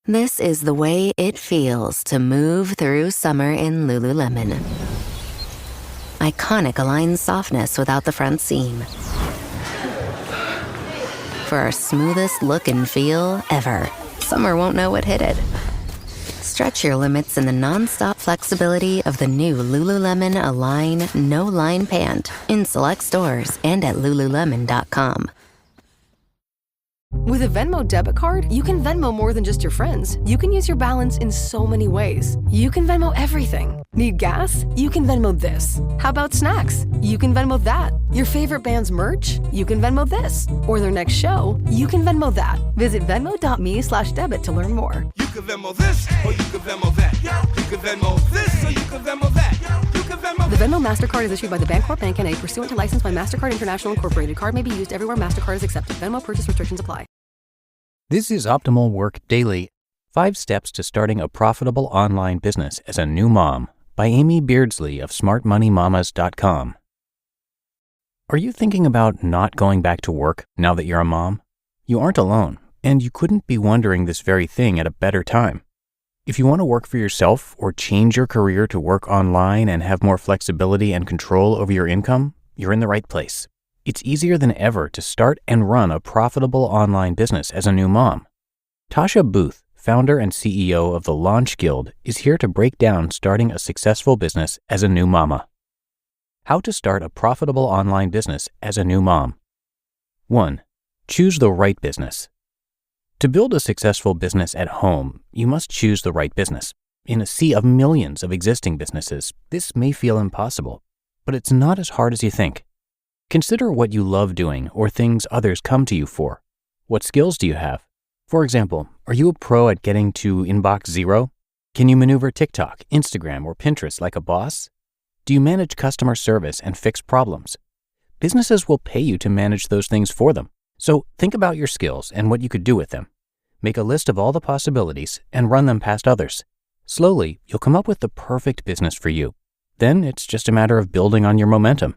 This is the way it feels to move through summer in Lululemon. Iconic Align softness without the front seam. For our smoothest look and feel ever, summer won't know what hit it. Stretch your limits in the non-stop flexibility of the new Lululemon Align No-Line Pant in select stores and at Lululemon.com. With a Venmo debit card, you can Venmo more than just your friends. You can use your balance in so many ways. You can Venmo everything. Need gas? You can Venmo this. How about snacks? You can Venmo that. Your favorite band's merch? You can Venmo this. Or their next show? You can Venmo that. Visit Venmo.me/debit to learn more. You can Venmo this, or you can Venmo that. You can Venmo this, or you can Venmo that. You can Venmo. The Venmo MasterCard is issued by the Bancorp Bank N.A. pursuant to license by MasterCard International Incorporated. Card may be used everywhere MasterCard is accepted. Venmo purchase restrictions apply. This is Optimal Work Daily, 5 Steps to Starting a Profitable Online Business as a New Mom by Amy Beardsley of smartmoneymamas.com. Are you thinking about not going back to work now that you're a mom? You aren't alone, and you couldn't be wondering this very thing at a better time. If you want to work for yourself or change your career to work online and have more flexibility and control over your income, you're in the right place. It's easier than ever to start and run a profitable online business as a new mom. Tasha Booth, founder and CEO of the Launch Guild, is here to break down starting a successful business as a new mama. How to start a profitable online business as a new mom. 1. Choose the right business. To build a successful business at home, you must choose the right business. In a sea of millions of existing businesses, this may feel impossible, but it's not as hard as you think. Consider what you love doing or things others come to you for. What skills do you have? For example, are you a pro at getting to inbox zero? Can you maneuver TikTok, Instagram, or Pinterest like a boss? Do you manage customer service and fix problems? Businesses will pay you to manage those things for them. So think about your skills and what you could do with them. Make a list of all the possibilities and run them past others. Slowly, you'll come up with the perfect business for you. Then it's just a matter of building on your momentum.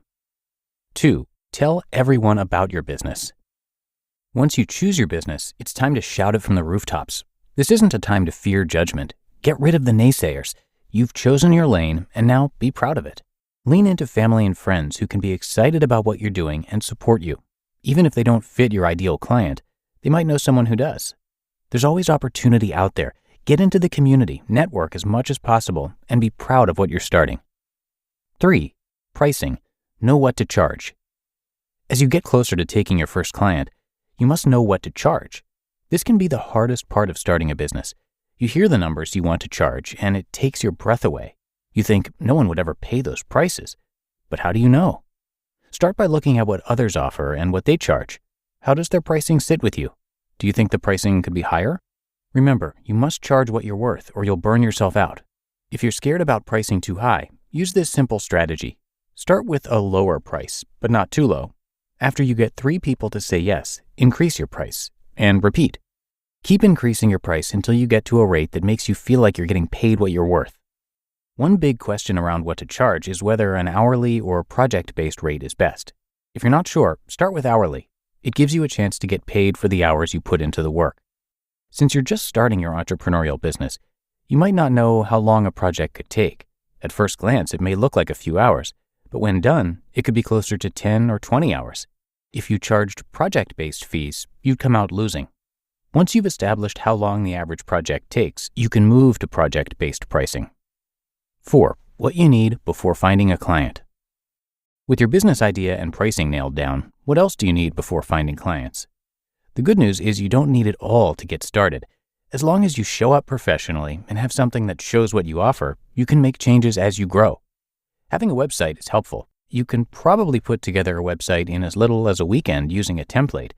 2. Tell everyone about your business. Once you choose your business, it's time to shout it from the rooftops. This isn't a time to fear judgment. Get rid of the naysayers. You've chosen your lane, and now be proud of it. Lean into family and friends who can be excited about what you're doing and support you. Even if they don't fit your ideal client, they might know someone who does. There's always opportunity out there. Get into the community, network as much as possible, and be proud of what you're starting. 3. Pricing. Know what to charge. As you get closer to taking your first client, you must know what to charge. This can be the hardest part of starting a business. You hear the numbers you want to charge, and it takes your breath away. You think no one would ever pay those prices. But how do you know? Start by looking at what others offer and what they charge. How does their pricing sit with you? Do you think the pricing could be higher? Remember, you must charge what you're worth or you'll burn yourself out. If you're scared about pricing too high, use this simple strategy. Start with a lower price, but not too low. After you get 3 people to say yes, increase your price, and repeat. Keep increasing your price until you get to a rate that makes you feel like you're getting paid what you're worth. One big question around what to charge is whether an hourly or project-based rate is best. If you're not sure, start with hourly. It gives you a chance to get paid for the hours you put into the work. Since you're just starting your entrepreneurial business, you might not know how long a project could take. At first glance, it may look like a few hours, but when done, it could be closer to 10 or 20 hours. If you charged project-based fees, you'd come out losing. Once you've established how long the average project takes, you can move to project-based pricing. 4. What you need before finding a client. With your business idea and pricing nailed down, what else do you need before finding clients? The good news is you don't need it all to get started. As long as you show up professionally and have something that shows what you offer, you can make changes as you grow. Having a website is helpful. You can probably put together a website in as little as a weekend using a template.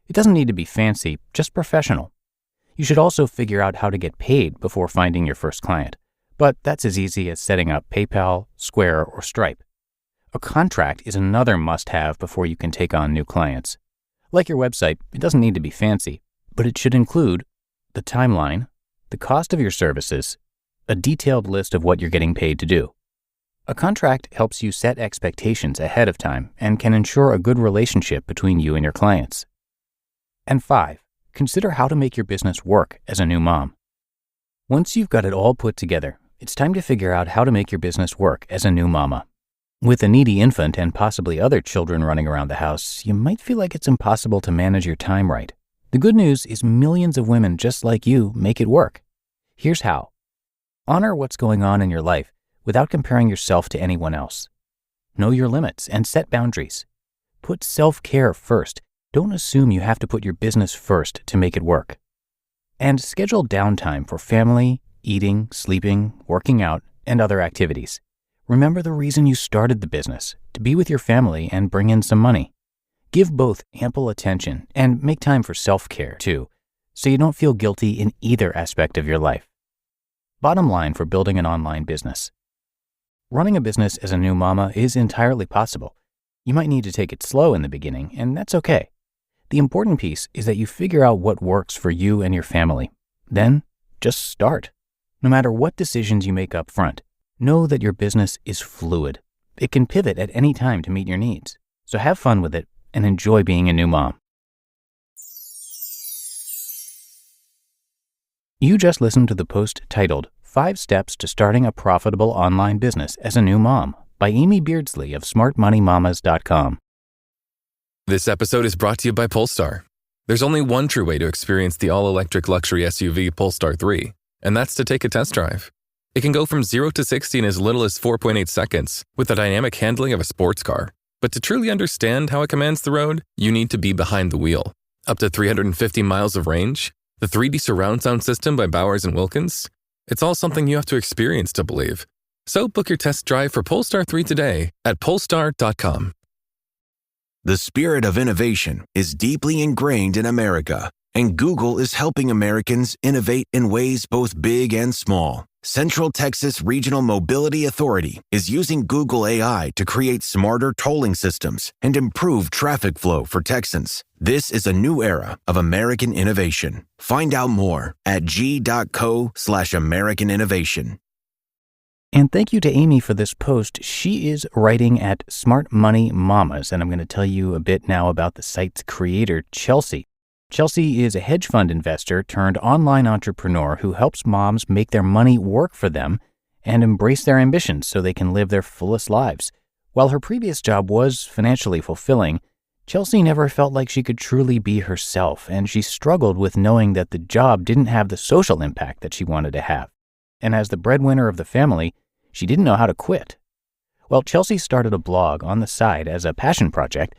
It doesn't need to be fancy, just professional. You should also figure out how to get paid before finding your first client. But that's as easy as setting up PayPal, Square, or Stripe. A contract is another must-have before you can take on new clients. Like your website, it doesn't need to be fancy, but it should include the timeline, the cost of your services, a detailed list of what you're getting paid to do. A contract helps you set expectations ahead of time and can ensure a good relationship between you and your clients. And 5, consider how to make your business work as a new mom. Once you've got it all put together, it's time to figure out how to make your business work as a new mama. With a needy infant and possibly other children running around the house, you might feel like it's impossible to manage your time right. The good news is millions of women just like you make it work. Here's how. Honor what's going on in your life without comparing yourself to anyone else. Know your limits and set boundaries. Put self-care first. Don't assume you have to put your business first to make it work. And schedule downtime for family, eating, sleeping, working out, and other activities. Remember the reason you started the business, to be with your family and bring in some money. Give both ample attention and make time for self-care too, so you don't feel guilty in either aspect of your life. Bottom line for building an online business. Running a business as a new mama is entirely possible. You might need to take it slow in the beginning, and that's okay. The important piece is that you figure out what works for you and your family. Then, just start. No matter what decisions you make up front, know that your business is fluid. It can pivot at any time to meet your needs. So have fun with it and enjoy being a new mom. You just listened to the post titled 5 Steps to Starting a Profitable Online Business as a New Mom by Amy Beardsley of smartmoneymamas.com. This episode is brought to you by Polestar. There's only one true way to experience the all-electric luxury SUV Polestar 3, and that's to take a test drive. It can go from 0 to 60 in as little as 4.8 seconds with the dynamic handling of a sports car. But to truly understand how it commands the road, you need to be behind the wheel. Up to 350 miles of range, the 3D surround sound system by Bowers & Wilkins. It's all something you have to experience to believe. So book your test drive for Polestar 3 today at polestar.com. The spirit of innovation is deeply ingrained in America, and Google is helping Americans innovate in ways both big and small. Central Texas Regional Mobility Authority is using Google AI to create smarter tolling systems and improve traffic flow for Texans. This is a new era of American innovation. Find out more at g.co/American Innovation. And thank you to Amy for this post. She is writing at Smart Money Mamas, and I'm going to tell you a bit now about the site's creator, Chelsea. Chelsea is a hedge fund investor turned online entrepreneur who helps moms make their money work for them and embrace their ambitions so they can live their fullest lives. While her previous job was financially fulfilling, Chelsea never felt like she could truly be herself, and she struggled with knowing that the job didn't have the social impact that she wanted to have. And as the breadwinner of the family, she didn't know how to quit. Well, Chelsea started a blog on the side as a passion project,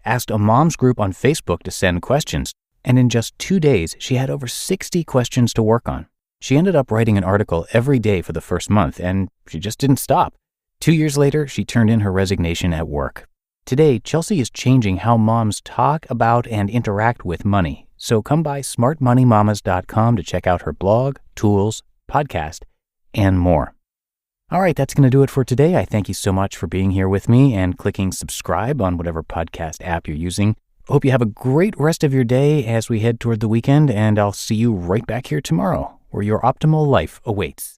asked a moms group on Facebook to send questions, and in just 2 days, she had over 60 questions to work on. She ended up writing an article every day for the first month, and she just didn't stop. 2 years later, she turned in her resignation at work. Today, Chelsea is changing how moms talk about and interact with money. So come by smartmoneymamas.com to check out her blog, tools, podcast, and more. All right, that's going to do it for today. I thank you so much for being here with me and clicking subscribe on whatever podcast app you're using. Hope you have a great rest of your day as we head toward the weekend, and I'll see you right back here tomorrow, where your optimal life awaits.